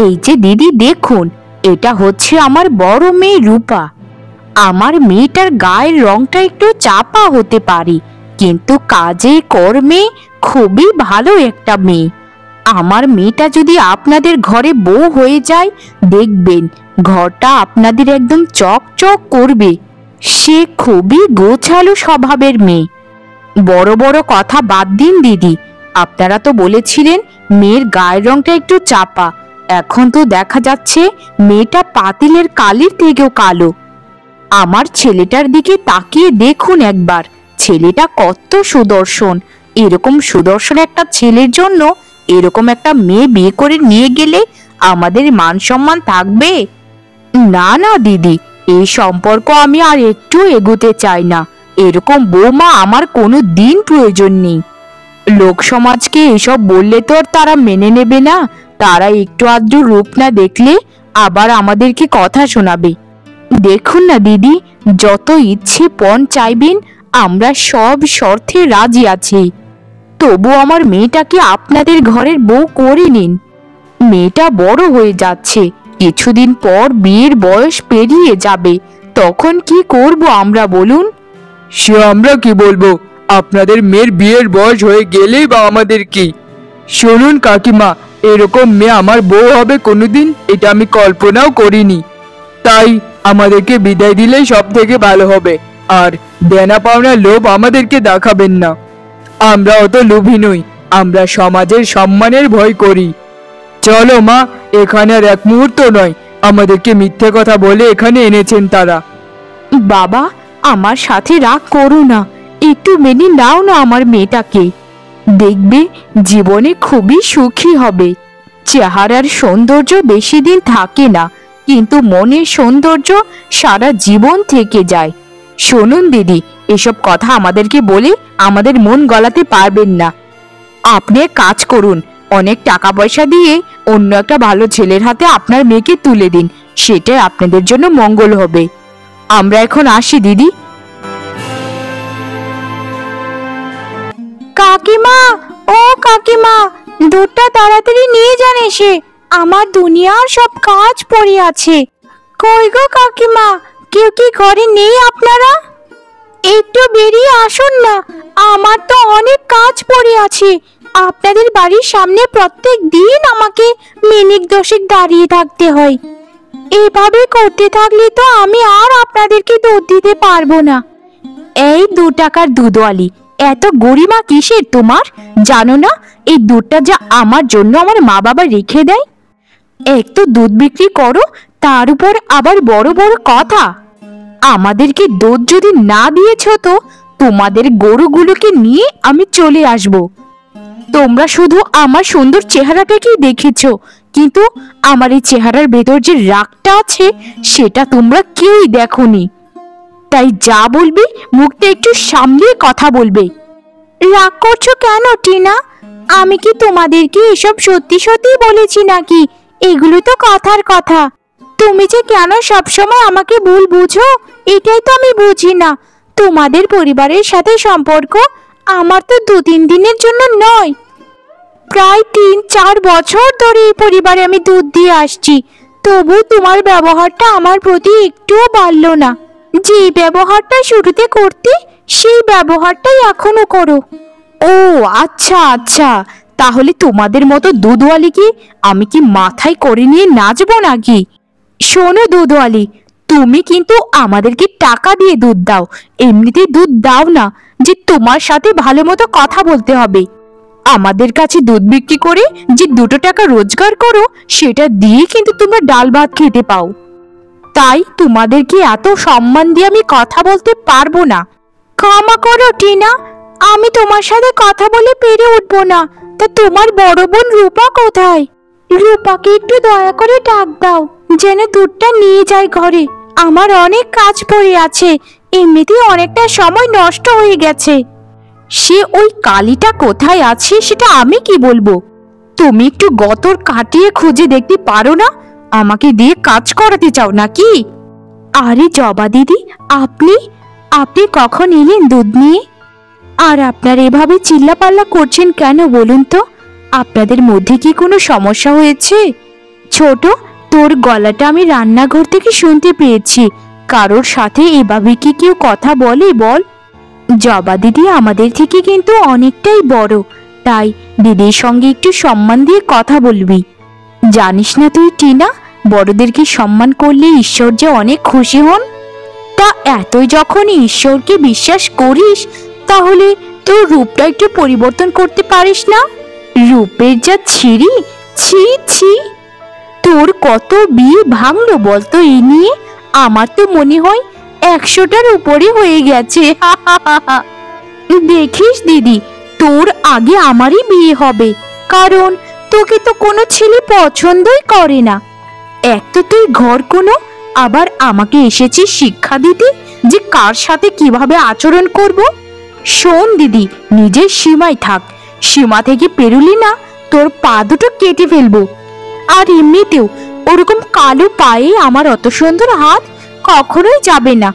এই যে দিদি দেখুন, এটা হচ্ছে আমার বড় মেয়ে রূপা। আমার মেয়েটার গায়ের রংটা একটু চাপা হতে পারে, কিন্তু কাজে কর্মে খুবই ভালো একটা মেয়ে। আমার মেয়েটা যদি আপনাদের ঘরে বউ হয়ে যায়, দেখবেন ঘরটা আপনাদের একদম চকচক করবে। সে খুবই গোছালো স্বভাবের মেয়ে। বড় বড় কথা বাদ দিন দিদি, আপনারা তো বলেছিলেন মেয়ের গায়ের রংটা একটু চাপা, এখন তো দেখা যাচ্ছে মেয়েটা পাতিলের কালির থেকেও কালো। আমার ছেলেটার দিকে তাকিয়ে দেখুন একবার, ছেলেটা কত সুদর্শন। এরকম সুদর্শন একটা ছেলের জন্য এরকম একটা মেয়ে বিয়ে করে নিয়ে গেলে আমাদের মান সম্মান থাকবে? না না দিদি, এই সম্পর্ক আমি আর একটু এগোতে চাই না। এরকম বৌমা আমার কোনো দিন প্রয়োজন নেই। লোক সমাজকে এসব বললে তো আর তারা মেনে নেবে না। তারা একটু আধটু রূপ না দেখলে আবার আমাদেরকে কথা শোনাবে। দেখুন না দিদি, যত ইচ্ছে পণ চাইবেন, আমরা সব শর্তে রাজি আছি। তবু আমার মেয়েটাকে আপনাদের ঘরের বউ করে নিন। মেয়েটা বড় হয়ে যাচ্ছে, কিছুদিন পর বিয়ের বয়স পেরিয়ে যাবে, তখন কি করব আমরা বলুন? সে আমরা কি বলবো, আপনাদের মেয়ের বিয়ের বয়স হয়ে গেলেই বা আমাদের কি? শুনুন কাকিমা, এরকম মেয়ে আমার বউ হবে কোনোদিন এটা আমি কল্পনাও করিনি। তাই আমাদেরকে বিদায় দিলেই সব থেকে ভালো হবে। আর দেনা পাওনা লোভ আমাদেরকে দেখাবেন না। আমরা অত লোভী নই, আমরা সমাজের সম্মানের ভয় করি। চলো মা, এখানে আর এক মুহূর্ত নয়, আমাদেরকে মিথ্যে কথা বলে এখানে এনেছেন তারা। বাবা, আমার সাথে রাগ করো না, একটু মেনে নাও না আমার মেয়েটাকে। দেখবে জীবনে খুবই সুখী হবে। চেহারার সৌন্দর্য বেশি দিন থাকে না, কিন্তু মনের সৌন্দর্য সারা জীবন থেকে যায়। শুনুন দিদি, এসব কথা আমাদেরকে বলে আমাদের মন গলাতে পারবেন না। আপনি এক কাজ করুন, অনেক টাকা পয়সা দিয়ে অন্য একটা ভালো ছেলের হাতে আপনার মেয়েকে তুলে দিন, সেটাই আপনাদের জন্য মঙ্গল হবে। আমরা এখন আসি দিদি। কাকিমা, ও কাকিমা, দুধটা তাড়াতাড়ি নিয়ে যান এসে, আমার দুনিয়ার সব কাজ পড়ে আছে। কই গো কাকিমা, কেউ কি ঘরে নেই আপনারা? একটু বেরিয়ে আসুন না, আমার তো অনেক কাজ পড়ে আছে। আপনাদের বাড়ির সামনে প্রত্যেক দিন আমাকে মিনিট দশেক দাঁড়িয়ে থাকতে হয়। এভাবে করতে থাকলে তো আমি আর আপনাদেরকে দুধ দিতে পারবো না। এই 2 টাকার দুধওয়ালি, এত গরিমা কিসের তোমার? জানো না এই দুধটা যা আমার জন্য আমার মা বাবা রেখে দেয়? এক তো দুধ বিক্রি করো, তার উপর আবার বড় বড় কথা। আমাদেরকে দুধ যদি না দিয়েছো তো তোমাদের গরুগুলোকে নিয়ে আমি চলে আসব। তোমরা শুধু আমার সুন্দর চেহারাটাকেই দেখেছো, কিন্তু আমার এই চেহারার ভেতর যে রাগটা আছে সেটা তোমরা কেউই দেখোনি। তাই যা বলবে মুখটা একটু সামলিয়ে কথা বলবে। রাগ করছো কেন টিনা? আমি কি তোমাদেরকে এসব সত্যি সত্যি বলেছি নাকি? এগুলো তো কথার কথা। তুমি যে কেন সবসময় আমাকে ভুল বুঝো, এটাই তো আমি বুঝি না। তোমাদের পরিবারের সাথে সম্পর্ক আমার তো 2-3 দিনের জন্য নয়, প্রায় 3-4 বছর ধরে এই পরিবারে আমি দুধ দিয়ে আসছি, তবু তোমার ব্যবহারটা আমার প্রতি একটুও বাড়লো না। যে ব্যবহারটা শুরুতে করতে সেই ব্যবহারটাই এখনো করো। ও আচ্ছা আচ্ছা, তাহলে তোমাদের মতো দুধওয়ালিকে আমি কি মাথায় করে নিয়ে নাচবো নাকি? শোনো দুধওয়ালি, তুমি কিন্তু আমাদেরকে টাকা দিয়ে দুধ দাও, এমনিতে দুধ দাও না যে তোমার সাথে ভালো মতো কথা বলতে হবে। আমাদের কাছে দুধ বিক্রি করে যে 2 টাকা রোজগার করো, সেটা দিয়ে কিন্তু তোমরা ডাল ভাত খেতে পাও। তাই তোমাদেরকে এত সম্মান দিয়ে আমি কথা বলতে পারবো না। ক্ষমা করো টিনা, আমি তোমার সাথে কথা বলে পেরে উঠবো না। তা তোমার বড় বোন রূপা কোথায়? রূপাকে একটু দয়া করে ডাক দাও, যেন দুধটা নিয়ে যায় ঘরে। আমার অনেক কাজ পড়ে আছে, এমনিতেই অনেকটা সময় নষ্ট হয়ে গেছে। সে ওই কালিটা কোথায় আছে সেটা আমি কি বলবো? তুমি একটু গতর কাটিয়ে খুঁজে দেখতে পারো না? আমাকে দিয়ে কাজ করাতে চাও নাকি? আরে জবা দিদি, আপনি আপনি কখন এলেন দুধ নিয়ে? আর আপনার এভাবে চিল্লাপাল্লা করছেন কেন বলুন তো? আপনাদের মধ্যে কি কোনো সমস্যা হয়েছে? ছোট, তোর গলাটা আমি রান্নাঘর থেকে শুনতে পেয়েছি। কারোর সাথে এভাবে কি কেউ কথা বলে বল? জবা দিদি আমাদের থেকে কিন্তু অনেকটাই বড়, তাই দিদির সঙ্গে একটু সম্মান দিয়ে কথা বলবি। জানিস না তুই টিনা, বড়দেরকে সম্মান করলে ঈশ্বর যে অনেক খুশি হন। তা এতই যখন ঈশ্বরকে বিশ্বাস করিস, তাহলে তোর রূপটা একটু পরিবর্তন করতে পারিস না? রূপের যা ছিঁড়ি, ছি ছি। তোর কত বিয়ে ভাঙলো বলতো এই নিয়ে? আমার তো মনে হয় 100টার উপরে হয়ে গেছে। দেখিস দিদি, তোর আগে আমারই বিয়ে হবে, কারণ তোকে তো কোনো ছেলে পছন্দই করে না। এক তো তুই ঘর কোনো, আবার আমাকে এসেছিস শিক্ষা দিতে যে কার সাথে কিভাবে আচরণ করব। শোন দিদি, নিজের সীমায় থাক, সীমা থেকে পেরুলি না তোর পা দুটো কেটে ফেলবো। আর এমনিতেও ওরকম কালো পায়ে আমার অত সুন্দর হাত কখনোই যাবে না।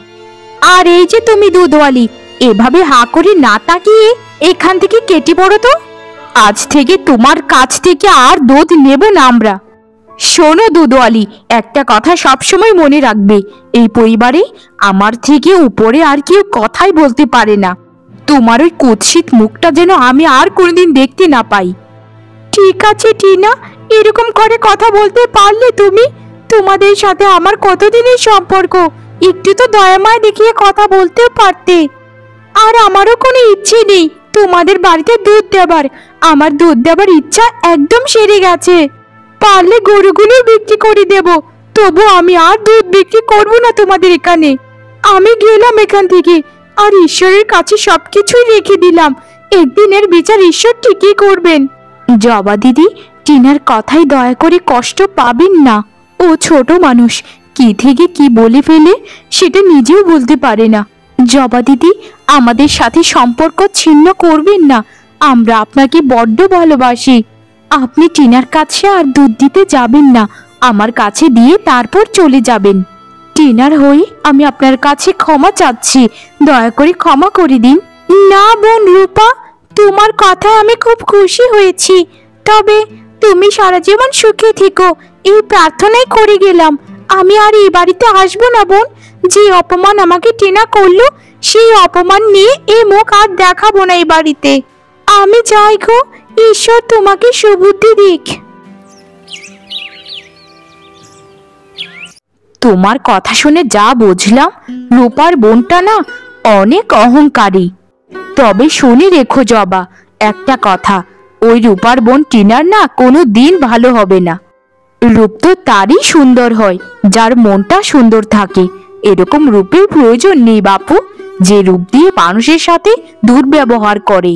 আর এই যে তুমি দুধওয়ালি, এভাবে হা করে না তাকিয়ে এখান থেকে কেটে পড়ো তো। আজ থেকে তোমার কাছ থেকে আর দুধ নেব না আমরা। শোনো দুধওয়ালি, একটা কথা সবসময় মনে রাখবে, এই পরিবারে আমার থেকে উপরে আর কেউ কথাই বলতে পারে না। তোমার ওই কুৎসিত মুখটা যেন আমি আর কোনোদিন দেখতে না পাই। ঠিক আছে টিনা, এরকম করে কথা বলতে পারলে তুমি? তোমাদের সাথে আমার কতদিনের সম্পর্ক, একটু তো দয়ামায় দেখিয়ে কথা বলতেও পারতে। আর আমারও কোনো ইচ্ছে নেই তোমাদের বাড়িতে দুধ দেবার। আমার দুধ দেবার ইচ্ছা একদম সেরে গেছে। পারলে গরুগুলো বিক্রি করে দেব, তবু আমি আর দুধ বিক্রি করবো না তোমাদের এখানে। আমি গেলাম এখান থেকে, আর ঈশ্বরের কাছে সবকিছুই রেখে দিলাম। একদিনের বিচার ঈশ্বর ঠিকই করবেন। জবা দিদি, টিনার কথাই দয়া করে কষ্ট পাবেন না। ও ছোট মানুষ, কি থেকে কি বলে ফেলে সেটা নিজেও বলতে পারে না। জবা দিদি, আমাদের সাথে সম্পর্ক ছিন্ন করবেন না, আমরা আপনাকে বড্ড ভালোবাসি। আপনি টিনার কাছে আর দুধ দিতে যাবেন না, আমার কাছে দিয়ে তারপর চলে যাবেন। টিনার হয়ে আমি আপনার কাছে ক্ষমা চাচ্ছি, দয়া করে ক্ষমা করে দিন। না বোন রূপা, তোমার কথায় আমি খুব খুশি হয়েছি। তবে তুমি সারা জীবন সুখে থেকো, এই প্রার্থনাই করে গেলাম। আমি আর এই বাড়িতে আসবো না বোন। যে অপমান আমাকে টিনা করলো, সেই অপমান নিয়ে এই মুখ আর দেখাবো না এই বাড়িতে। আমি চাই গো, ঈশ্বর তোমাকে সুবুদ্ধি দিক। তোমার কথা শুনে যা বুঝলাম, রূপার বোনটা না অনেক অহংকারী। তবে শুনে রেখো জবা, একটা কথা, ওই রূপার বোন টিনার না কোনো দিন ভালো হবে না। রূপ তো তারই সুন্দর হয় যার মনটা সুন্দর থাকে। এরকম রূপের প্রয়োজন নেই বাপু, যে রূপ দিয়ে মানুষের সাথে দুর্ব্যবহার করে।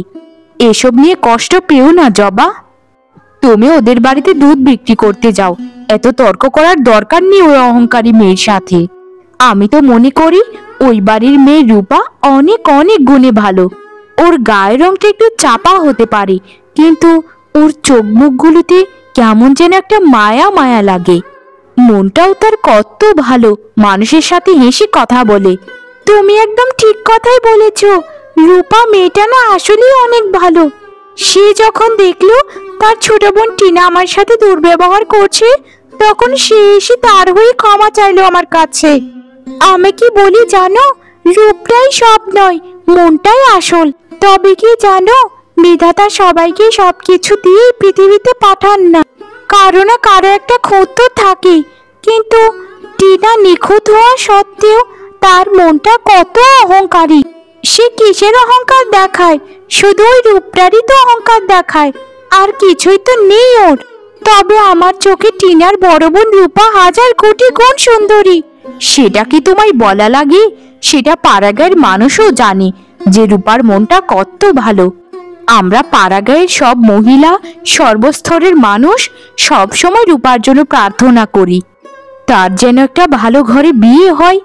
এসব নিয়ে কষ্ট পেও না জবা। তুমি ওদের বাড়িতে দুধ বিক্রি করতে যাও, এত তর্ক করার দরকার নেই ওই অহংকারী মেয়ের সাথে। আমি তো মনে করি ওই বাড়ির মেয়ে রূপা অনেক অনেক গুণে ভালো। ওর গায়ের রংটা একটু চাপা হতে পারে, কিন্তু ওর চোখ মুখগুলোতে কেমন যেন একটা মায়া মায়া লাগে। মনটাও তার কত ভালো, মানুষের সাথে হেসে কথা বলে। তুমি একদম ঠিক কথাই বলেছ, রূপা মেয়েটা না আসলেই অনেক ভালো। সে যখন দেখলো তার ছোট বোন টিনা আমার সাথে দুর্ব্যবহার করছে, তখন সে এসে তার হয়ে ক্ষমা চাইলো আমার কাছে। আমি কি বলি জানো, রূপটাই সব নয়, মনটাই আসল। তবে কি জানো, বিধাতা সবাইকে সবকিছু দিয়ে পৃথিবীতে পাঠান না, কারো না কারো একটা ক্ষত তো থাকে। কিন্তু টিনা নিখুঁত হওয়া সত্ত্বেও তার মনটা কত অহংকারী। সে কিসের অহংকার দেখায়? শুধু ওই রূপটারই তো অহংকার দেখায়, আর কিছুই তো নেই ওর। তবে আমার চোখে টিনার বড় বোন রূপা 1000 কোটি গুণ সুন্দরী। সেটা কি তোমায় বলা লাগে? সেটা পাড়াগাঁয়ের মানুষও জানে যে রূপার মনটা কত ভালো। আমরা পাড়াগাঁয়ের সব মহিলা, সর্বস্তরের মানুষ সব সময় রূপার জন্য প্রার্থনা করি, তার যেন একটা ভালো ঘরে বিয়ে হয়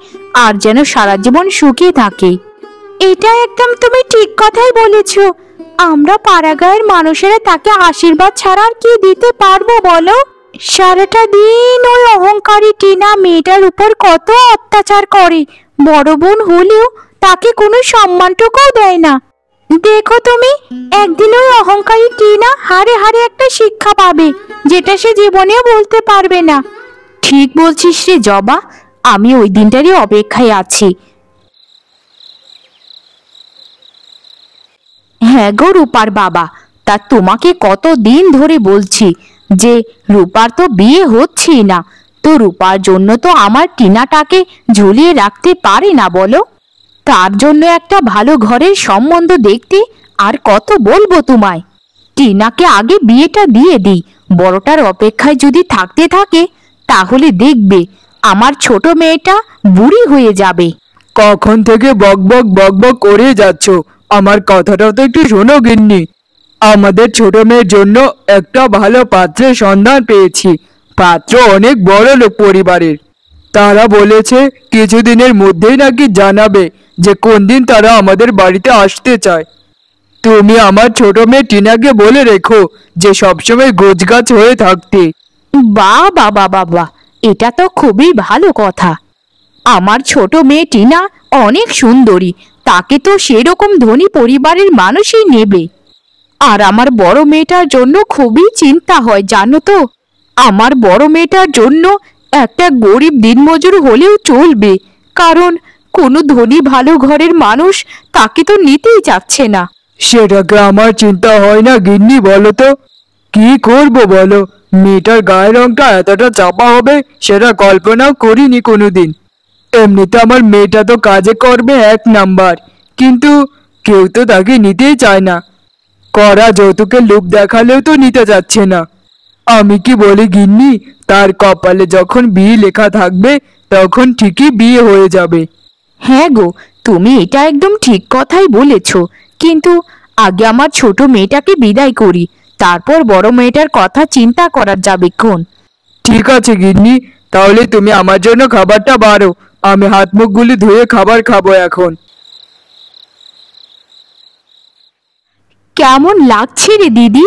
আর যেন সারা জীবন সুখে থাকে। এটা একদম তুমি ঠিক কথাই বলেছ। আমরা পাড়াগাঁয়ের মানুষেরা তাকে আশীর্বাদ ছাড়া আর কি দিতে পারবো বলো? সারাটা দিন ওই অহংকারী টিনা মেয়েটার উপর কত অত্যাচার করে, বড় বোন হলেও তাকে কোনো সম্মানটুকুও দেয় না। দেখো তুমি, একদিন ওই অহংকারী টিনা হারে হারে একটা শিক্ষা পাবে, যেটা সে জীবনেও বলতে পারবে না। ঠিক বলছিস রে জবা, আমি ওই দিনটারই অপেক্ষায় আছি। হ্যাঁ গো রূপার বাবা, তা তোমাকে কত দিন ধরে বলছি যে রূপার তো বিয়ে হচ্ছেই না, তো রূপার জন্য তো আমার টিনাটাকে ঝুলিয়ে রাখতে পারে না বলো। তার জন্য একটা ভালো ঘরের সম্বন্ধ দেখতে আর কত বলবো তোমায়। টিনাকে আগে বিয়েটা দিয়ে দিই, বড়টার অপেক্ষায় যদি থাকতে থাকে তাহলে দেখবে আমার ছোট মেয়েটা বুড়ি হয়ে যাবে। কখন থেকে বক বক বক বক করে যাচ্ছ? আমার কথাটাও তো একটু শোনো গিন্নি। আমাদের ছোট মেয়ের জন্য একটা ভালো পাত্রের সন্ধান পেয়েছি। পাত্র অনেক বড় লোক পরিবারের। তারা বলেছে কিছুদিনের মধ্যেই নাকি জানাবে যে কোন দিন তারা আমাদের বাড়িতে আসতে চায়। তুমি আমার ছোট মেয়ে টিনাকে বলে রেখো যে সবসময় গোছগাছ হয়ে থাকতে। বাহ বাবা বাবা, এটা তো খুবই ভালো কথা। আমার ছোট মেয়ে টিনা অনেক সুন্দরী, তাকে তো সেরকম ধনী পরিবারের মানুষই নেবে। আর আমার বড় মেয়েটার জন্য খুবই চিন্তা হয় জানো তো। আমার বড় মেয়েটার জন্য একটা গরিব দিনমজুর হলেও চলবে, কারণ কোনো ধনী ভালো ঘরের মানুষ তাকে তো নিতেই চাচ্ছে না। সেটাকে আমার চিন্তা হয় না গিন্নি, বলো তো কি করব বলো। মেয়েটার গায়ের রংটা এতটা চাপা হবে সেটা কল্পনাও করিনি কোনোদিন। এমনিতে আমার মেয়েটা তো কাজে কর্মে এক নাম্বার, কিন্তু কেউ তো তাকে নিতেই চায় না। কড়া যৌতুকের লোভ দেখালেও তো নিতে যাচ্ছে না। আমি কি বলি গিন্নি, তার কপালে যখন বিয়ে লেখা থাকবে তখন ঠিকই বিয়ে হয়ে যাবে। হ্যাঁ গো, তুমি এটা একদম ঠিক কথাই বলেছ, কিন্তু আগে আমার ছোট মেয়েটাকে বিদায় করি, তারপর বড় মেয়েটার কথা চিন্তা করা যাবে কোন। ঠিক আছে গিন্নি, তাহলে তুমি আমার জন্য খাবারটা বাড়ো। আমি হাত মুখগুলি ধুয়ে খাবার খাবো এখন। কেমন লাগছে রে দিদি?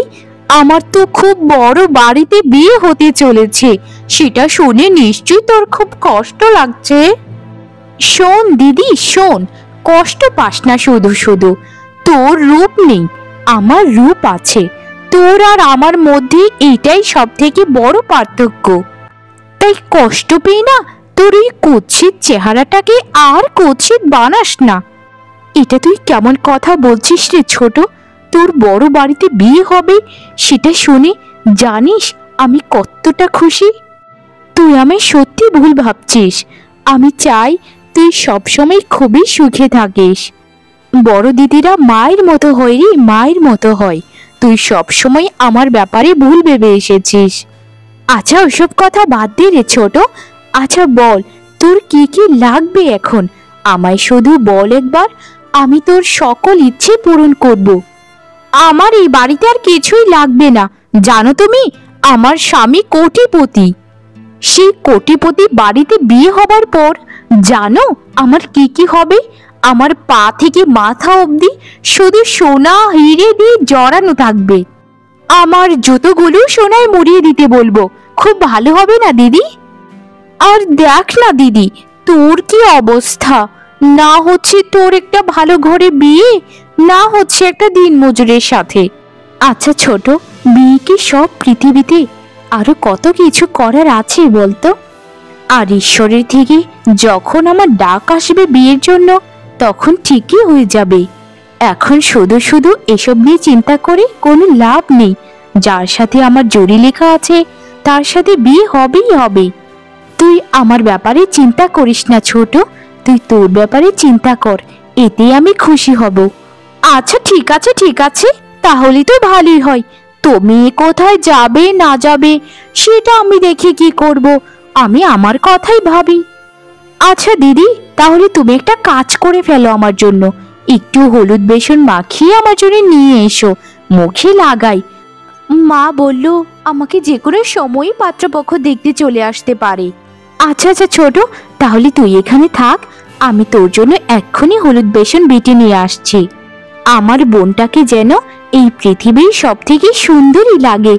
আমার তো খুব বড় বাড়িতে বিয়ে হতে চলেছে, সেটা শুনে নিশ্চয়ই তোর খুব কষ্ট লাগছে। শোন দিদি শোন, কষ্ট পাস না শুধু শুধু। তোর রূপ নেই, আমার রূপ আছে। তোর আর আমার মধ্যে এটাই সব থেকে বড় পার্থক্য। তাই কষ্ট পেয়ে না তোর এই কুৎসিত চেহারাটাকে আর কুৎসিত বানাস না। এটা তুই কেমন কথা বলছিস রে ছোট? তোর বড় বাড়িতে বিয়ে হবে সেটা শুনে জানিস আমি কতটা খুশি। তুই আমায় সত্যি ভুল ভাবছিস। আমি চাই তুই সবসময় খুবই সুখে থাকিস। বড় দিদিরা মায়ের মতো হয় রে, মায়ের মতো হয়। তুই সবসময় আমার ব্যাপারে ভুল ভেবে এসেছিস। আচ্ছা ওসব কথা বাদ দে রে ছোট। আচ্ছা বল, তোর কি কি লাগবে এখন? আমায় শুধু বল একবার, আমি তোর সকল ইচ্ছে পূরণ করব। আমার এই বাড়িতে আর কিছুই লাগবে না, জানো তুমি আমার স্বামী কোটিপতি। সেই কোটিপতি বাড়িতে বিয়ে হবার পর জানো আমার কি কি হবে? আমার পা থেকে মাথা অবধি শুধু সোনা হিরে দিয়ে জড়ানো থাকবে। আমার জুতোগুলো সোনায় মুড়িয়ে দিতে বলবো। খুব ভালো হবে না দিদি? আর দেখ না দিদি, তোর কি অবস্থা, না হচ্ছে তোর একটা ভালো ঘরে বিয়ে, না হচ্ছে একটা দিনমজুরের সাথে। আচ্ছা ছোট, বিয়ে কি সব পৃথিবীতে? আরো কত কিছু করার আছে বলতো। আর ঈশ্বরের থেকে যখন আমার ডাক আসবে বিয়ের জন্য তখন ঠিকই হয়ে যাবে। এখন শুধু শুধু এসব নিয়ে চিন্তা করে কোনো লাভ নেই। যার সাথে আমার জড়ি লেখা আছে তার সাথে বিয়ে হবেই হবে। তুই আমার ব্যাপারে চিন্তা করিস না ছোট, তুই তোর ব্যাপারে চিন্তা কর, এতে আমি খুশি হব। আচ্ছা ঠিক আছে ঠিক আছে, তাহলে তো ভালোই হয়। তুমি কোথায় যাবে না যাবে সেটা আমি দেখে কি করব, আমি আমার কথাই ভাবি। আচ্ছা দিদি, তাহলে তুমি একটা কাজ করে ফেলো আমার জন্য। একটু হলুদ বেসন মাখিয়ে আমার জন্য নিয়ে এসো, মুখে লাগাই। মা বলল আমাকে যে কোনো সময়ই পাত্রপক্ষ দেখতে চলে আসতে পারে। আচ্ছা আচ্ছা ছোট, তাহলে তুই এখানে থাক, আমি তোর জন্য এক্ষুনি হলুদ বেসন বেটে নিয়ে আসছি। আমার বোনটাকে যেন এই পৃথিবীর সব থেকে সুন্দরী লাগে,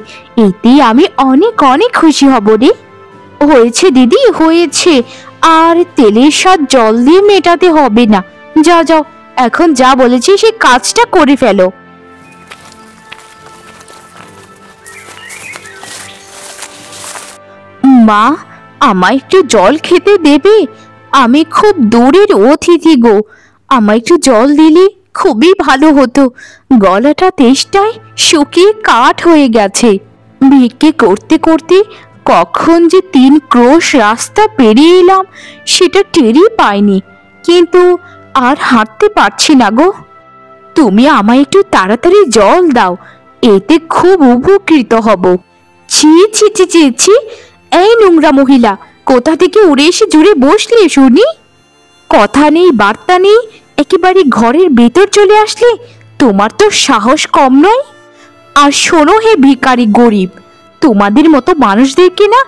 এতে আমি অনেক অনেক খুশি হব রে। হয়েছে দিদি হয়েছে, আর তেলের স্বাদ জল দিয়ে মেটাতে হবে না। যাও যাও, এখন যা বলেছি সেই কাজটা করে ফেলো। মা, আমায় একটু জল খেতে দেবে? আমি খুব দূরের অতিথি গো, আমায় একটু জল দিলে খুবই ভালো হতো। গলাটা তেষ্টায় শুকিয়ে কাঠ হয়ে গেছে। ভিক্ষে করতে করতে কখন যে 3 ক্রোশ রাস্তা পেরিয়ে এলাম সেটা টেরই পাইনি, কিন্তু আর হাঁটতে পারছি না গো। তুমি আমায় একটু তাড়াতাড়ি জল দাও, এতে খুব উপকৃত হব। ছি ছি ছি ছি ছি, এই নোংরা মহিলা, কোথা থেকে উড়ে এসে জুড়ে বসলে শুনি? কথা নেই বার্তা নেই, একেবারে ঘরের ভেতর চলে আসলে। তোমার তো সাহস কম নয়। আর শোনো হে ভিখারি গরিব, তোমাদের মতো মানুষদেরকে না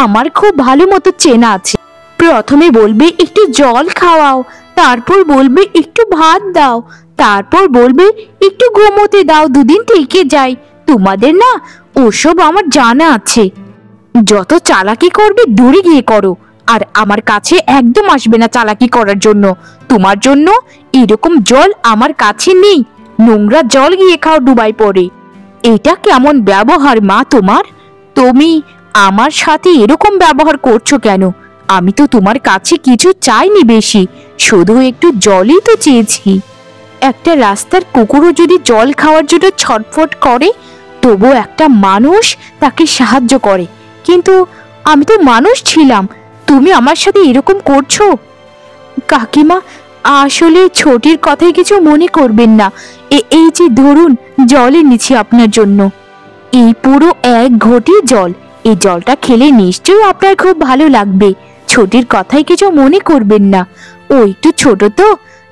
আমার খুব ভালো মতো চেনা আছে। প্রথমে বলবে একটু জল খাওয়াও, তারপর বলবে একটু ভাত দাও, তারপর বলবে একটু ঘুমোতে দাও, 2 দিন থেকে যাই। তোমাদের না ওসব আমার জানা আছে। যত চালাকি করবে দূরে গিয়ে করো, আর আমার কাছে একদম আসবে না চালাকি করার জন্য। তোমার জন্য এরকম জল আমার কাছে নেই, নোংরা জল গিয়ে খাও ডুবাই পড়ে। এটা কেমন ব্যবহার মা তোমার? তুমি আমার সাথে এরকম ব্যবহার করছো কেন? আমি তো তোমার কাছে কিছু চাইনি বেশি, শুধু একটু জলই তো চেয়েছি। একটা রাস্তার কুকুরও যদি জল খাওয়ার জন্য ছটফট করে, তবু একটা মানুষ তাকে সাহায্য করে। কিন্তু আমি তো মানুষ ছিলাম, তুমি আমার সাথে এরকম করছো? কাকিমা, আসলে ছোটির কথায় কিছু মনে করবেন না। এই যে ধরুন, জল এনেছি আপনার জন্য। এই পুরো 1 ঘটি জল, এই জলটা খেলে নিশ্চয়ই আপনার খুব ভালো লাগবে। ছোটির কথায় কিছু মনে করবেন না, ও একটু ছোট তো,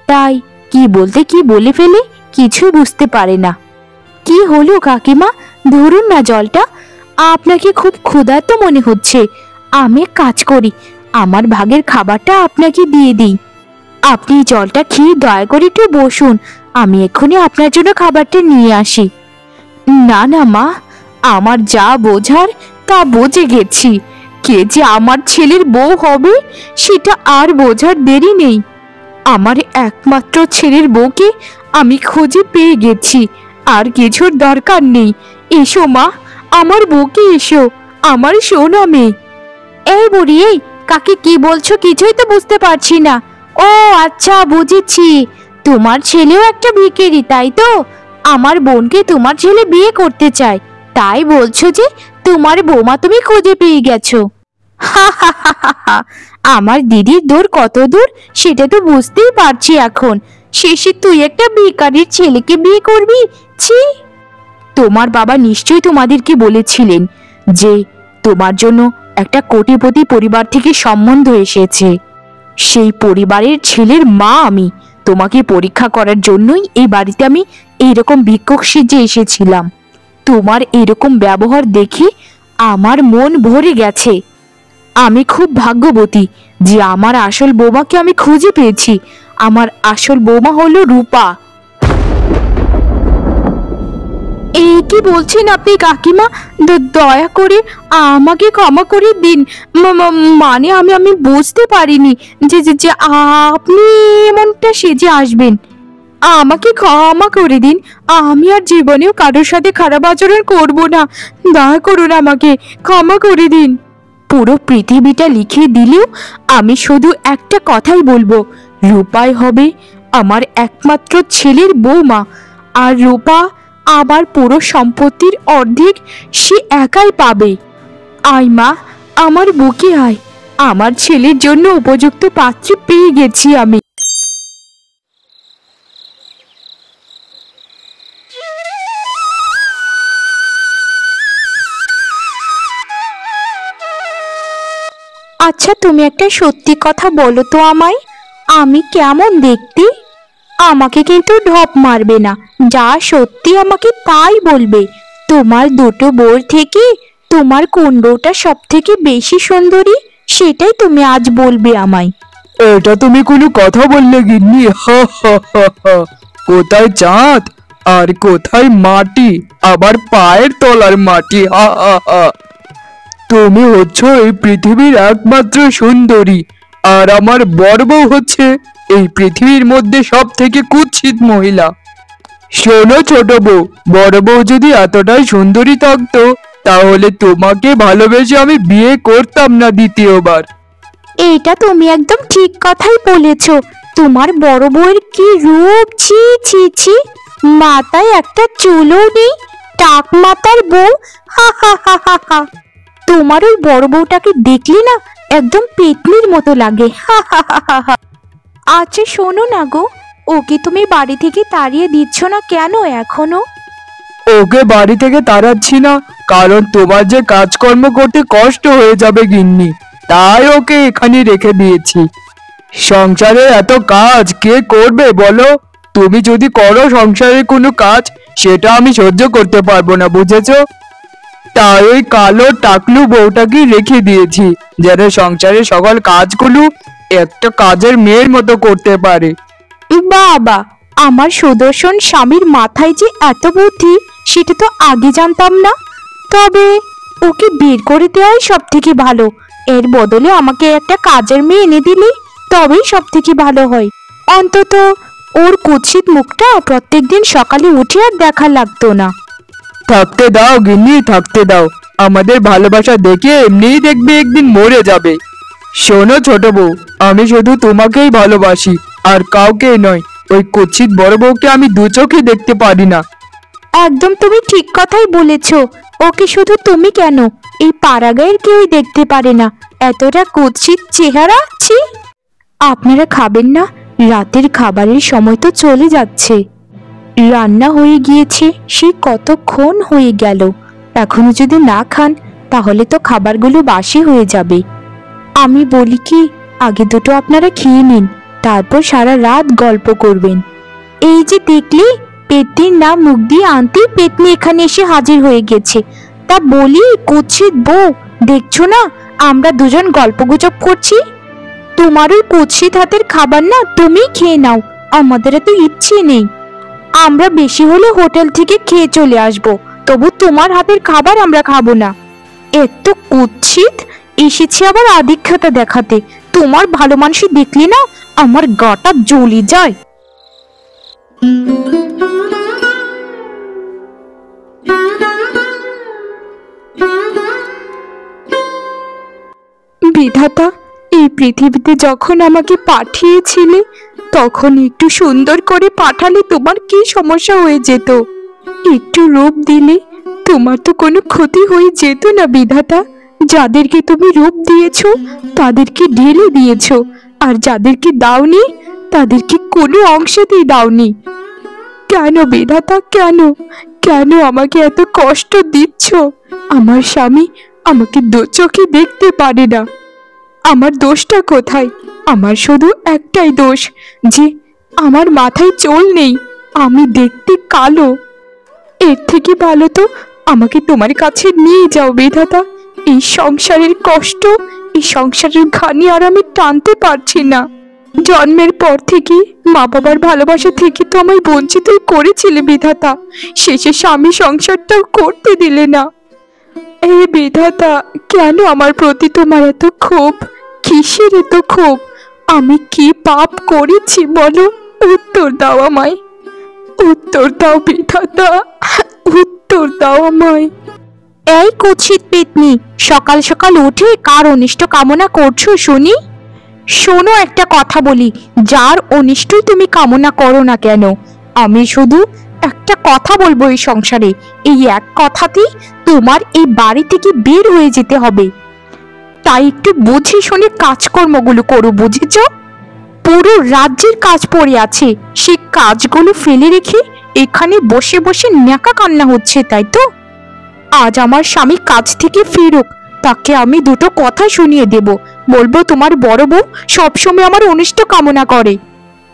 তাই কি বলতে কি বলে ফেলে কিছু বুঝতে পারে না। কি হলো কাকিমা, ধরুন না জলটা। আপনাকে খুব ক্ষুধার্ত মনে হচ্ছে, আমি এক কাজ করি, আমার ভাগের খাবারটা আপনাকে দিয়ে দিই। আপনি জলটা খেয়ে দয়া করে একটু বসুন, আমি এক্ষুনি আপনার জন্য খাবারটা নিয়ে আসি। না না মা, আমার যা বোঝার তা বুঝে গেছি। কে যে আমার ছেলের বউ হবে সেটা আর বোঝার দেরি নেই। আমার একমাত্র ছেলের বউকে আমি খুঁজে পেয়ে গেছি, আর কিছুর দরকার নেই। এসো মা, আমার বউকে এসো, আমার সোনা মেয়ে। এই বুড়ি, এই কাকে কি বলছো কিছুই তো বুঝতে পারছি না। ও আচ্ছা, বুঝেছি, তোমার ছেলেও একটা ভিখারি, তাই তো? আমার বোনকে তোমার ছেলে বিয়ে করতে চায়, তাই বলছো যে তোমার বৌমা তুমি খুঁজে পেয়ে গেছো। হা হা হা হা হা, আমার দিদির দূর কত দূর সেটা তো বুঝতেই পারছি এখন। শেষে তুই একটা ভিখারির ছেলেকে বিয়ে করবি? ছি! তোমার বাবা নিশ্চয়ই তোমাদেরকে বলেছিলেন যে তোমার জন্য একটা কোটিপতি পরিবার থেকে সম্বন্ধ এসেছে। সেই পরিবারের ছেলের মা আমি। তোমাকে পরীক্ষা করার জন্যই এই বাড়িতে আমি এইরকম ভিক্ষুক সেজে এসেছিলাম। তোমার এরকম ব্যবহার দেখে আমার মন ভরে গেছে। আমি খুব ভাগ্যবতী যে আমার আসল বৌমাকে আমি খুঁজে পেয়েছি। আমার আসল বৌমা হলো রূপা। এই কি বলছেন আপনি কাকিমা? দয়া করে আমাকে ক্ষমা করে দিন। মানে আমি বুঝতে পারিনি যে যে যে আপনি এমনটা সেজে আসবেন। আমাকে ক্ষমা করে দিন, আমি আর জীবনেও কারোর সাথে খারাপ আচরণ করব না। দয়া করুন, আমাকে ক্ষমা করে দিন। পুরো পৃথিবীটা লিখে দিলেও আমি শুধু একটা কথাই বলবো, রূপাই হবে আমার একমাত্র ছেলের বৌমা। আর রূপা আমার পুরো সম্পত্তির অর্ধেক সে একাই পাবে। আয় মা, আমার বুকে আয়, আমার ছেলের জন্য উপযুক্ত পাত্রী পেয়ে গেছি আমি। আচ্ছা, তুমি একটা সত্যি কথা বলো তো আমায়, আমি কেমন দেখতে? আমাকে কিন্তু ঢপ মারবে না, যা সত্যি আমাকে তাই বলবে। তোমার 2টো বউর থেকে তোমার কোন বউটা সব থেকে বেশি সুন্দরী সেটাই তুমি আজ বলবে আমায়। এটা তুমি কোনো কথা বললে গিন্নি? হা হা হা হা। কোথায় চাঁদ আর কোথায় মাটি, আবার পায়ের তলার মাটি। হা হা হা। তুমি হচ্ছ এই পৃথিবীর একমাত্র সুন্দরী, আর আমার বর বউ হচ্ছে এই পৃথিবীর মধ্যে সব থেকে কুৎসিত মহিলা। শোনো ছোট বউ, বড় বউ যদি এতটাই সুন্দরী থাকতো তাহলে তোমাকে ভালোবেসে আমি বিয়ে করতাম না দ্বিতীয়বার। এইটা তুমি একদম ঠিক কথাই বলেছো। তোমার বড় বউয়ের কি রূপ! ছি ছি ছি, মাথায় একটা চুলও নেই, টাক মাথার বউ। হা হা হা হা হা। তোমার ওই বড় বউটাকে দেখলে না একদম পেতনির মতো লাগে। হা হা হা হা হা। আচ্ছা শোনো না গো, ওকে তুমি বাড়ি থেকে তাড়িয়ে দিচ্ছ না কেন এখনো? ওকে বাড়ি থেকে তাড়াচ্ছি না কারণ তোমার যে কাজকর্ম করতে কষ্ট হয়ে যাবে গিন্নি, তাই ওকে এখানে রেখে দিয়েছি। সংসারে এত কাজ কে করবে বলো? তুমি যদি করো সংসারের কোনো কাজ, সেটা আমি সহ্য করতে পারবো না, বুঝেছো? তাই ওই কালো টাকলু বউটাকে রেখে দিয়েছি যেন সংসারের সকল কাজগুলো একটা কাজের মেয়ের মতো করতে পারে। বাবা, আমার সুদর্শন স্বামীর মাথায় যে এত বুদ্ধি সেটা তো আগে জানতাম না। তবে ওকে বের করে দেওয়াই সব থেকে ভালো। এর বদলে আমাকে একটা কাজের মেয়ে এনে দিলেই তবেই সব থেকে ভালো হয়। অন্তত ওর কুৎসিত মুখটা প্রত্যেকদিন সকালে উঠে আর দেখা লাগতো না। থাকতে দাও গিন্নি, থাকতে দাও। আমাদের ভালোবাসা দেখে এমনিই দেখবে একদিন মরে যাবে। শোনো ছোট বউ, আমি শুধু তোমাকেই ভালোবাসি, আর কাউকে নয়। ওই কুৎসিত বড় বউকে আমি দু চোখে দেখতে পারি না। একদম তুমি ঠিক কথাই বলেছ। ওকে শুধু তুমি কেন, এই পাড়াগাঁয়ের কেউই দেখতে পারে না, এতটা কুৎসিত চেহারা। ছি। আপনারা খাবেন না? রাতের খাবারের সময় তো চলে যাচ্ছে। রান্না হয়ে গিয়েছে সে কতক্ষণ হয়ে গেল। এখনো যদি না খান তাহলে তো খাবারগুলো বাসি হয়ে যাবে। আমি বলি কি, আগে দুটো আপনারা খেয়ে নিন, তারপর সারা রাত গল্প করবেন। এই যে দেখলি, পেতনির নাম মুখ দিয়ে আনতে পেতনি এখানে এসে হাজির হয়ে গেছে। তা বলি কুৎসিত বউ, দেখছো না আমরা দুজন গল্পগুজব করছি? তোমার ওই কুৎসিত হাতের খাবার না তুমি খেয়ে নাও, আমাদের এত ইচ্ছে নেই। আমরা বেশি হলে হোটেল থেকে খেয়ে চলে আসবো, তবু তোমার হাতের খাবার আমরা খাবো না। এত কুৎসিত, এসেছে আবার আধিক্যতা দেখাতে। তোমার ভালো মানুষ দেখলি না আমার গাটা জ্বলে যায়। বিধাতা, এই পৃথিবীতে যখন আমাকে পাঠিয়েছিলে তখন একটু সুন্দর করে পাঠালে তোমার কি সমস্যা হয়ে যেত? একটু রূপ দিলে তোমার তো কোনো ক্ষতি হয়ে যেত না বিধাতা। যাদেরকে তুমি রূপ দিয়েছো তাদেরকে ঢেলে দিয়েছো, আর যাদেরকে দাওনি তাদেরকে কোনো অংশেতেই দাওনি। কেন বিধাতা, কেন কেন আমাকে এত কষ্ট দিচ্ছ? আমার স্বামী আমাকে দু চোখে দেখতে পারে না। আমার দোষটা কোথায়? আমার শুধু একটাই দোষ, যে আমার মাথায় চুল নেই, আমি দেখতে কালো। এর থেকে ভালো তো আমাকে তোমার কাছে নিয়ে যাও বিধাতা। এই সংসারের কষ্ট, এই সংসারের ঘানি আর আমি টানতে পারছি না। জন্মের পর থেকে মা বাবার ভালোবাসা থেকে তো আমায় বঞ্চিতই করেছিলে বিধাতা, শেষে স্বামী সংসারটাও করতে দিলে না। এ বিধাতা, কেন আমার প্রতি তোমার এত ক্ষোভ? কিসের এত ক্ষোভ? আমি কি পাপ করেছি বলো? উত্তর দাও আমায়, উত্তর দাও বিধাতা, উত্তর দাও আমায়। এই কুৎসিত পেতনি, সকাল সকাল উঠে কার অনিষ্ট কামনা করছো শুনি? শোনো, একটা কথা বলি, যার অনিষ্টই তুমি কামনা করো না কেন, আমি শুধু একটা কথা বলবো এই সংসারে, এই এক কথাতেই তোমার এই বাড়ি থেকে বের হয়ে যেতে হবে। তাই একটু বুঝে শুনে কাজকর্মগুলো করো, বুঝেছো? পুরো রাজ্যের কাজ পড়ে আছে, সে কাজগুলো ফেলে রেখে এখানে বসে বসে ন্যাকা কান্না হচ্ছে, তাই তো? আজ আমার স্বামী কাজ থেকে ফিরুক, তাকে আমি দুটো কথা শুনিয়ে দেব। বলবো তোমার বড় বউ সবসময় আমার অনিষ্ট কামনা করে,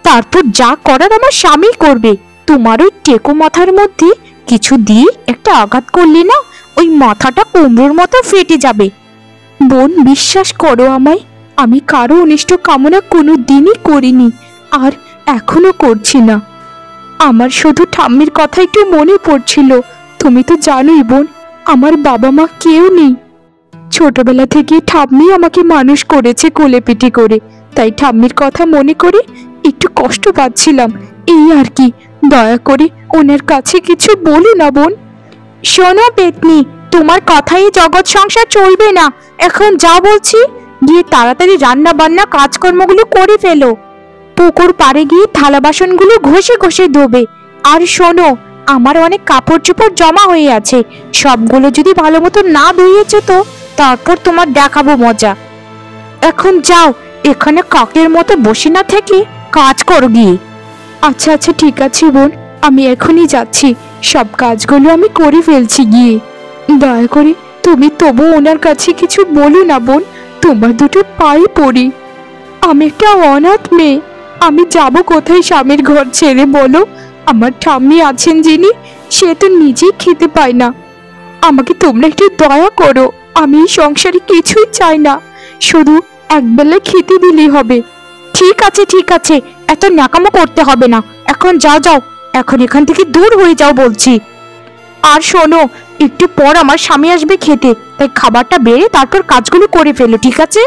তারপর যা করার আমার স্বামী করবে। তোমার ওই টেকো মাথার মধ্যে কিছু দিয়ে একটা আঘাত করলে না, ওই মাথাটা কুমড়োর মতো ফেটে যাবে। বোন, বিশ্বাস করো আমায়, আমি কারো অনিষ্ট কামনা কোনো দিনই করিনি, আর এখনো করছি না। আমার শুধু ঠাম্মির কথা একটু মনে পড়ছিল। তুমি তো জানোই বোন, আমার বাবা মা কেউ নেই। ছোটবেলা থেকে ঠাম্মি আমাকে মানুষ করেছে কোলে পিঠে করে, তাই ঠাম্মির কথা মনে করে একটু কষ্ট পাচ্ছিলাম, এই আর কি। দয়া করে ওনার কাছে কিছু বলি না বোন। শোনো পেতনি, তোমার কথাই জগৎ সংসার চলবে না। এখন যা বলছি, গিয়ে তাড়াতাড়ি রান্না বান্না কাজকর্মগুলো করে ফেলো। পুকুর পাড়ে গিয়ে থালা বাসনগুলো ঘষে ঘষে ধোবে। আর শোনো, আমার অনেক কাপড় চোপড় জমা হয়ে আছে, সবগুলো যদি ভালো মতো না ধুয়েছো তো তারপর তোমার দেখাবো মজা। এখন যাও, এখানে কাকের মতো বসে না থেকে কাজ করো গিয়ে। আচ্ছা আচ্ছা ঠিক আছে বোন, আমি এখনই যাচ্ছি, সব কাজগুলো আমি করে ফেলছি গিয়ে। দয়া করে তুমি তবু ওনার কাছে কিছু বলো না বোন, তোমার দুটো পায়ে পড়ি। আমি একটা অনাথ মেয়ে, আমি যাব কোথায় স্বামীর ঘর ছেড়ে বলো? আমার ঠাম্মি আছেন যিনি, সে তো নিজেই খেতে পায় না। আমাকে তোমরা একটু দয়া করো, আমি এই সংসারে কিছুই চাই না, শুধু একবেলা খেতে দিলেই হবে। ঠিক আছে ঠিক আছে, এত ন্যাকামো করতে হবে না, এখন যাও যাও, এখন এখান থেকে দূর হয়ে যাও বলছি। আর শোনো, একটু পর আমার স্বামী আসবে খেতে, তাই খাবারটা বেড়ে তারপর কাজগুলো করে ফেলো, ঠিক আছে?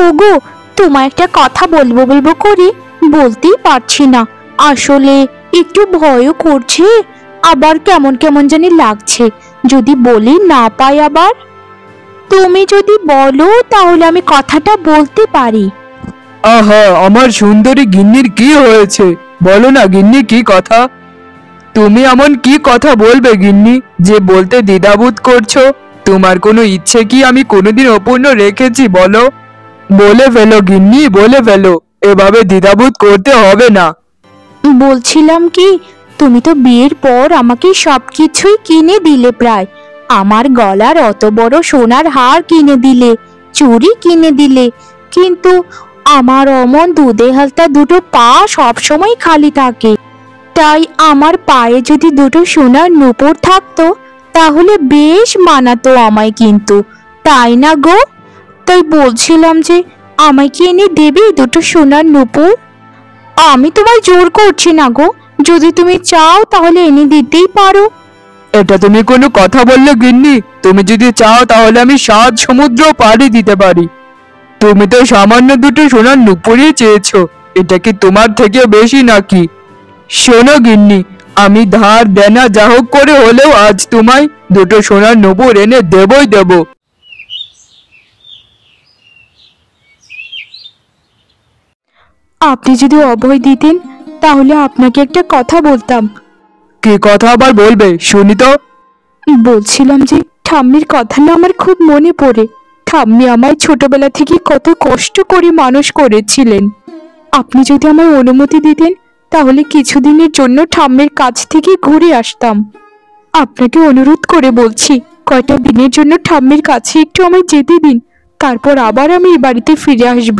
ওগো, তোমায় একটা কথা বলবো বলবো করে বলতেই পারছি না। আসলে একটু ভয়ও করছে, আবার কেমন কেমন জানি লাগছে। যদি বলি না পাই আবার? তুমি যদি বলো তাহলে আমি কথাটা বলতে পারি। আহা, আমার সুন্দরী গিন্নির কি হয়েছে? বলো না গিন্নি, কি কথা? তুমি এমন কি কথা বলবে গিন্নি যে বলতে দ্বিধাবোধ করছো? তোমার কোনো ইচ্ছে কি আমি কোনোদিন অপূর্ণ রেখেছি বলো? বলে ফেলো গিন্নি, বলে ফেলো, এভাবে দ্বিধাবোধ করতে হবে না। বলছিলাম কি, তুমি তো বিয়ের পর আমাকে সবকিছুই কিনে দিলে প্রায়। আমার গলার অত বড় সোনার হার কিনে দিলে, চুড়ি কিনে দিলে, কিন্তু আমার অমন দুধে হালতা দুটো পা সবসময় খালি থাকে। তাই আমার পায়ে যদি দুটো সোনার নূপুর থাকতো তাহলে বেশ মানাতো আমায়, কিন্তু তাই না গো? তাই বলছিলাম যে আমায় কি এনে দেবে দুটো সোনার নূপুর? আমি তোমায় জোর করছি না গো, যদি তুমি চাও তাহলে এনে দিতেই পারো। এটা তুমি কোনো কথা বললে গিন্নি? তুমি যদি চাও তাহলে আমি 7 সমুদ্র পাড়ি দিতে পারি। তুমি তো সামান্য দুটো সোনার নুপুরই চেয়েছো, এটা কি তোমার থেকে বেশি নাকি? শোনো গিন্নি, আমি ধার দেনা যা হোক করে হলেও আজ তোমায় দুটো সোনার নুপুর এনে দেবই দেব। আপনি যদি অভয় দিতেন তাহলে আপনাকে একটা কথা বলতাম। কি কথা আবার বলবে শুনি তো? বলছিলাম যে ঠাম্মির কথা না আমার খুব মনে পড়ে। ঠাম্মি আমায় ছোটবেলা থেকে কত কষ্ট করে মানুষ করেছিলেন। আপনি যদি আমায় অনুমতি দিতেন তাহলে কিছুদিনের জন্য ঠাম্মির কাছ থেকে ঘুরে আসতাম। আপনাকে অনুরোধ করে বলছি, কয়টা দিনের জন্য ঠাম্মির কাছে একটু আমায় যেতে দিন, তারপর আবার আমি এই বাড়িতে ফিরে আসব।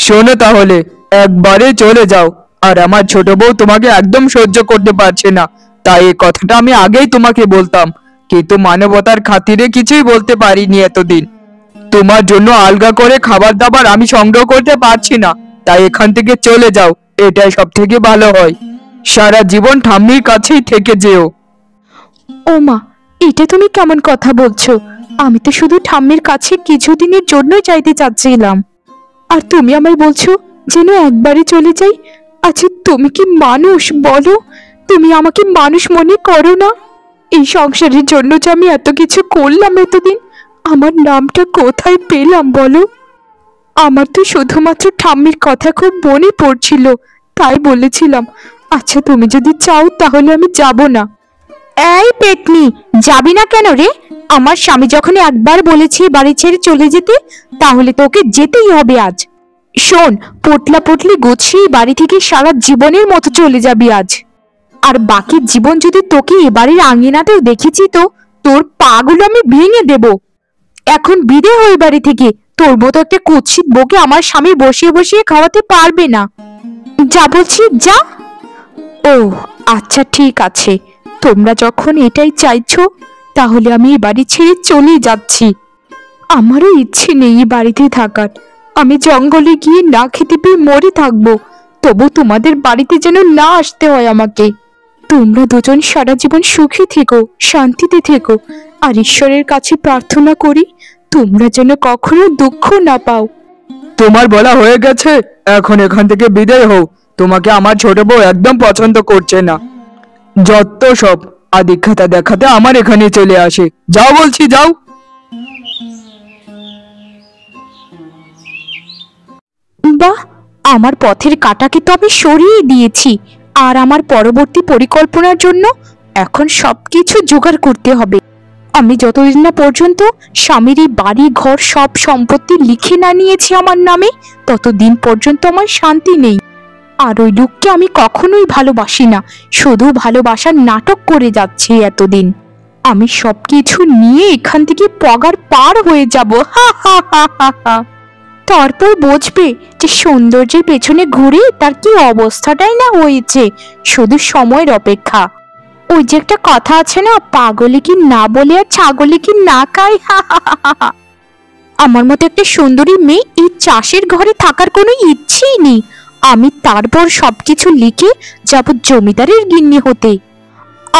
শোনো তাহলে, একবারে চলে যাও। আর আমার ছোট বউ তোমাকে একদম সহ্য করতে পারছে না, তাই এই কথাটা আমি আগেই তোমাকে বলতাম, কিন্তু মানবতার খাতিরে কিছুই বলতে পারিনি এতদিন। তোমার জন্য আলগা করে খাবার দাবার আমি সংগ্রহ করতে পারছি না, তাই এখান থেকে চলে যাও, এটাই সব থেকে ভালো হয়। সারা জীবন ঠাম্মির কাছেই থেকে যেও। ও মা, এটা তুমি কেমন কথা বলছো? আমি তো শুধু ঠাম্মির কাছে কিছুদিনের জন্যই চাইতে চাচ্ছিলাম, আর তুমি আমায় বলছো যেন একবারে চলে যাই। আচ্ছা তুমি কি মানুষ বলো? তুমি আমাকে মানুষ মনে করো না? এই সংসারের জন্য যে আমি এত কিছু করলাম এতদিন, আমার নামটা কোথায় পেলাম বলো? আমার তো শুধুমাত্র ঠাম্মির কথা খুব মনে পড়ছিল, তাই বলেছিলাম। আচ্ছা তুমি যদি চাও তাহলে আমি যাব না। এই পেতনি, যাবি না কেন রে? আমার স্বামী যখন একবার বলেছে বাড়ি ছেড়ে চলে যেতে, তাহলে তোকে যেতেই হবে আজ। শোন, পোটলা পটলি গুছিয়ে বাড়ি থেকে সারা জীবনের মতো চলে যাবি আজ। আর বাকি জীবন যদি তোকে এ বাড়ির আঙিনাতেও দেখেছি তো তোর পাগুলো আমি ভেঙে দেব। এখন বিদে হয়ে বাড়ি থেকে, তোর মতো একটা কুৎসিত বউকে আমার স্বামী বসিয়ে বসিয়ে খাওয়াতে পারবে না। যা বলছি যা। ও আচ্ছা ঠিক আছে, তোমরা যখন এটাই চাইছো তাহলে আমি এই বাড়ি ছেড়ে চলে যাচ্ছি। আমারও ইচ্ছে নেই এই বাড়িতে থাকার। আমি জঙ্গলে গিয়ে না খেতে পেয়ে মরে থাকবো, তবু তোমাদের বাড়িতে যেন না আসতে হয় আমাকে। তোমরা দুজন সারা জীবন সুখী থেকো, শান্তিতে থেকো, আর ঈশ্বরের কাছে প্রার্থনা করি তোমরা যেন কখনো দুঃখ না পাও। তোমার বলা হয়ে গেছে, এখন এখান থেকে বিদায় হও। তোমাকে আমার ছোট বউ একদম পছন্দ করছে না। যত সব আদিক্ষাতা দেখাতে আমার এখানে চলে আসে। যাও বলছি, যাও। বাহ, আমার পথের কাঁটাকে তো আমি সরিয়ে দিয়েছি, আর আমার পরবর্তী পরিকল্পনার জন্য এখন সবকিছু জোগাড় করতে হবে। আমি যতদিন না পর্যন্ত স্বামীর এই বাড়ি ঘর সব সম্পত্তি লিখে না নিয়েছি আমার নামে, ততদিন পর্যন্ত আমার শান্তি নেই। আর ওই লোককে আমি কখনোই ভালোবাসি না, শুধু ভালোবাসার নাটক করে যাচ্ছি এতদিন। আমি সবকিছু নিয়ে এখান থেকে পগার পার হয়ে যাব। হা হা হা হা হা। তারপর বুঝবে যে সৌন্দর্যের পেছনে ঘুরে তার কি অবস্থাটাই না হয়েছে। শুধু সময়ের অপেক্ষা। ওই যে একটা কথা আছে না, পাগলে কি না বলে আর ছাগলে কি না খায়। আমার মতো একটা সুন্দরী মেয়ে এই চাষের ঘরে থাকার কোনো ইচ্ছেই নেই। আমি তারপর সবকিছু লিখে যাব জমিদারের গিন্নি হতে।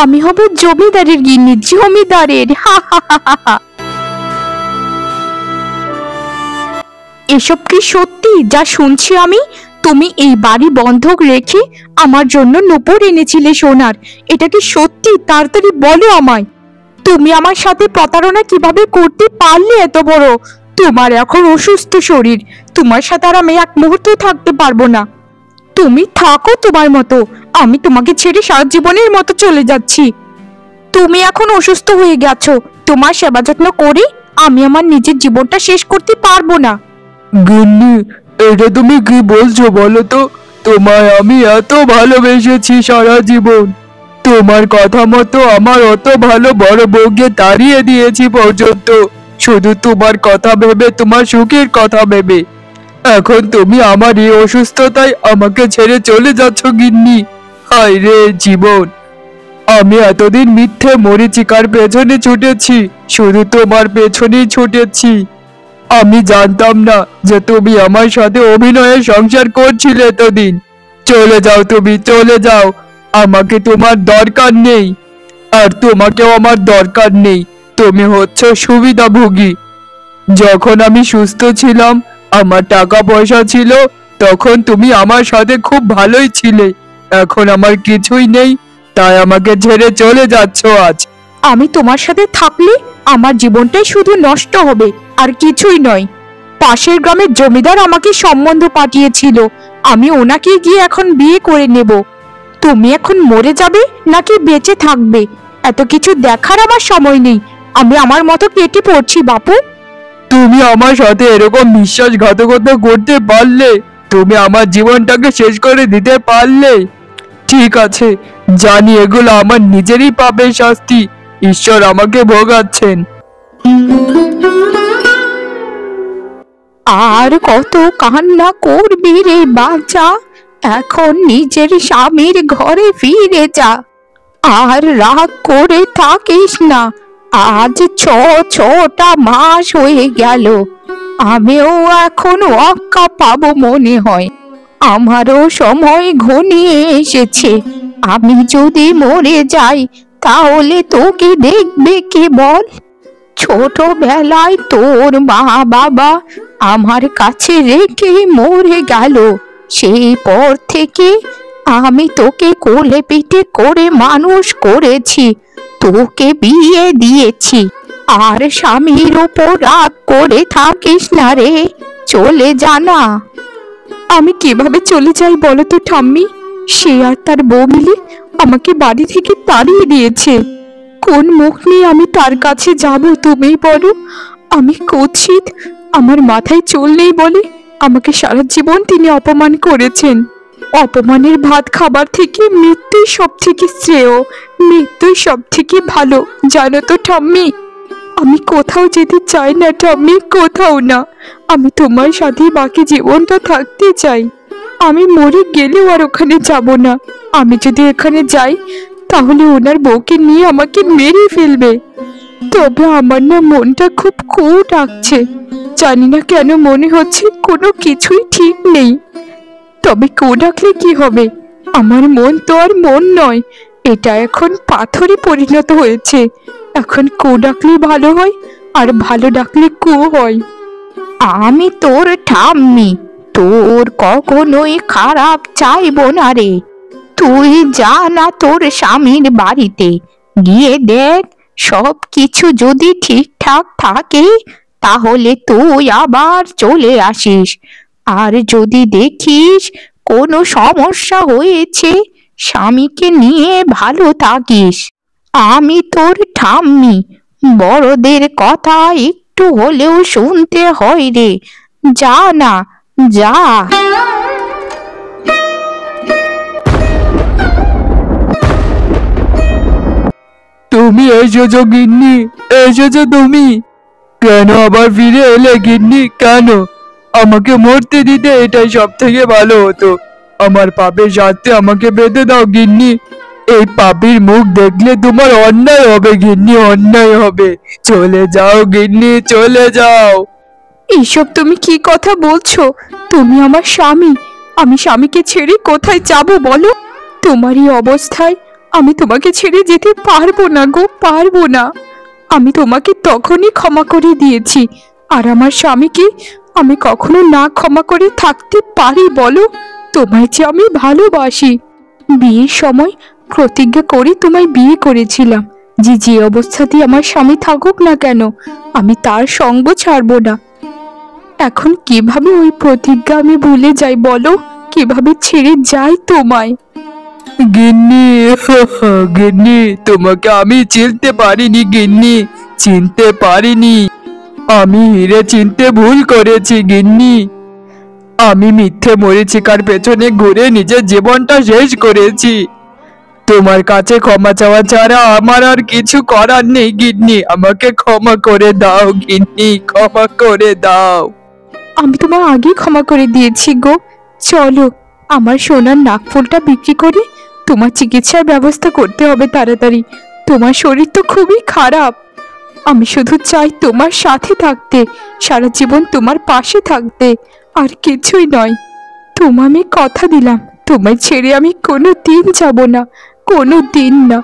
আমি হব জমিদারের গিন্নি, জমিদারের। হা হা হা হা। এসব কি সত্যি যা শুনছি আমি? তুমি এই বাড়ি বন্ধক রেখে আমার জন্য নূপুর এনেছিলে সোনার, এটা কি সত্যি? তাড়াতাড়ি বলো আমায়। তুমি আমার সাথে প্রতারণা কিভাবে করতে পারলে এত বড়? তোমার এখন অসুস্থ শরীর, তোমার সাথে আর আমি এক মুহূর্ত থাকতে পারবো না। তুমি থাকো তোমার মতো, আমি তোমাকে ছেড়ে সারা জীবনের মতো চলে যাচ্ছি। তুমি এখন অসুস্থ হয়ে গেছো, তোমার সেবা যত্ন করে আমি আমার নিজের জীবনটা শেষ করতে পারবো না। গিন্নি, এটা তুমি কি বলছো বলো তো? তোমায় আমি এত ভালোবেসেছি সারা জীবন। তোমার কথা মতো আমার অত ভালো বড় বউকে তাড়িয়ে দিয়েছি পর্যন্ত, শুধু তোমার কথা ভেবে, তোমার সুখের কথা ভেবে। এখন তুমি আমার এই অসুস্থতায় আমাকে ছেড়ে চলে যাচ্ছ গিন্নি। হায় রে জীবন, আমি এতদিন মিথ্যে মরীচিকার পেছনে ছুটেছি, শুধু তোমার পেছনেই ছুটেছি। আমি জানতাম না যে তুমি আমার সাথে অভিনয়ে সংসার করছিলে এতদিন। চলে যাও, তুমি চলে যাও। আমাকে তোমার দরকার নেই, আর তোমাকেও আমার দরকার নেই। তুমি হচ্ছ সুবিধাভোগী। যখন আমি সুস্থ ছিলাম, আমার টাকা পয়সা ছিল, তখন তুমি আমার সাথে খুব ভালোই ছিলে। এখন আমার কিছুই নেই, তাই আমাকে ছেড়ে চলে যাচ্ছ আজ। আমি তোমার সাথে থাকলে আমার জীবনটাই শুধু নষ্ট হবে, আর কিছুই নয়। পাশের গ্রামের জমিদার আমাকে সম্বন্ধ পাঠিয়েছিল, আমি ওনাকে গিয়ে এখন বিয়ে করে নেব। তুমি এখন মরে যাবে নাকি বেঁচে থাকবে, এত কিছু দেখার আমার সময় নেই। আমি আমার মতো কেটে পড়ছি বাপু। তুমি আমার সাথে এরকম বিশ্বাসঘাতকতা করতে পারলে? তুমি আমার জীবনটাকে শেষ করে দিতে পারলে? ঠিক আছে, জানি এগুলো আমার নিজেরই পাপের শাস্তি। ঈশ্বর আমাকে ভোগাচ্ছেন। আর কত কান্না করবি রে বাচ্চা, এখন নিজের স্বামীর ঘরে ফিরে যা। আর রাগ করে থাকিস না, আজ ছটা মাস হয়ে গেল, আমিও এখন অক্কা পাবো মনে হয়। আমারও সময় ঘনিয়ে এসেছে। আমি যদি মরে যাই তাহলে তোকে দেখবে কে বল? ছোটবেলায় তোর মা বাবা আমার কাছে রেখে মরে গেল, সেই পর থেকে আমি তোকে কোলে পিঠে করে মানুষ করেছি, তোকে বিয়ে দিয়েছি। আর স্বামীর ওপর রাগ করে থাকিস না রে, চলে যা না। আমি কিভাবে চলে যাই বলো তো ঠাম্মি? সে আর তার বউ মিলে আমাকে বাড়ি থেকে তাড়িয়ে দিয়েছে। কোন মুখ নিয়ে আমি তার কাছে যাব তুমিই বলো? আমি কুৎসিত, আমার মাথায় চুল নেই বলে আমাকে সারা জীবন তিনি অপমান করেছেন। অপমানের ভাত খাবার থেকে মৃত্যুই সব থেকে শ্রেয়, মৃত্যুই সব থেকে ভালো, জানো তো ঠাম্মি? আমি কোথাও যেতে চাই না ঠাম্মি, কোথাও না। আমি তোমার সাথে বাকি জীবনটা থাকতে চাই। আমি মরে গেলেও আর ওখানে যাব না। আমি যদি এখানে যাই তাহলে ওনার বউকে নিয়ে আমাকে মেরে ফেলবে। তবে আমার না মনটা খুব ডাকছে, জানি না কেন মনে হচ্ছে কোনো কিছুই ঠিক নেই। তবে ডাকলে কি হবে? আমার মন তো আর মন নয়, এটা এখন পাথরে পরিণত হয়েছে। এখন ডাকলে ভালো হয়, আর ভালো ডাকলে হয়। আমি তোর ঠাম্মি, তোর কখনোই খারাপ চাইবো না রে। তুই যা না তোর স্বামীর বাড়িতে গিয়ে দেখ, সব কিছু যদি ঠিকঠাক থাকে তাহলে তুই আবার চলে আসিস। আর যদি দেখিস কোনো সমস্যা হয়েছে, স্বামীকে নিয়ে ভালো থাকিস। আমি তোর ঠাম্মি, বড়দের কথা একটু হলেও শুনতে হয় রে। যা না, যা। তুমি এসেছো গিন্নি, এসেছো তুমি? কেন আবার ফিরে এলে গিন্নি, কেন? আমাকে মরতে দিতে এটাই সব থেকে ভালো হতো। আমার পাপের শাস্তি আমাকে পেতে দাও গিন্নি। এই পাপীর মুখ দেখলে তোমার অন্যায় হবে গিন্নি, অন্যায় হবে। চলে যাও গিন্নি, চলে যাও। এইসব তুমি কি কথা বলছো? তুমি আমার স্বামী, আমি স্বামীকে ছেড়ে কোথায় যাব বলো? তোমার এই অবস্থায় আমি তোমাকে ছেড়ে যেতে পারবো না গো, পারবো না। আমি তোমাকে তখনই ক্ষমা করে দিয়েছি, আর আমার স্বামীকে আমি কখনো না ক্ষমা করে থাকতে পারি বলো? তোমায় যে আমি ভালোবাসি। বিয়ের সময় প্রতিজ্ঞা করে তোমায় বিয়ে করেছিলাম যে যে অবস্থাতেই আমার স্বামী থাকুক না কেন আমি তার সঙ্গ ছাড়বো না। এখন কিভাবে ওই প্রতিজ্ঞা আমি ভুলে যাই বলো? কিভাবে ছেড়ে যাই তোমায়? গিন্নি, গিন্নি, তোমাকে আমি চিনতে পারিনি গিন্নি, চিনতে পারিনি। আমি হিরে চিনতে ভুল করেছি গিন্নি। আমি মিথ্যে মরীচিকার পেছনে ঘুরে নিজের জীবনটা শেষ করেছি। তোমার কাছে ক্ষমা চাওয়া ছাড়া আমার আর কিছু করার নেই গিন্নি। আমাকে ক্ষমা করে দাও গিন্নি, ক্ষমা করে দাও। আমি তোমার আগেই ক্ষমা করে দিয়েছি গো। চলো, আমার সোনার নাকফুলটা বিক্রি করে তোমার চিকিৎসার ব্যবস্থা করতে হবে তাড়াতাড়ি। তোমার শরীর তো খুবই খারাপ। আমি শুধু চাই তোমার সাথে থাকতে, সারা জীবন তোমার পাশে থাকতে, আর কিছুই নয়। তোমায় আমি কথা দিলাম, তোমায় ছেড়ে আমি কোনো দিন যাব না, কোনো দিন না।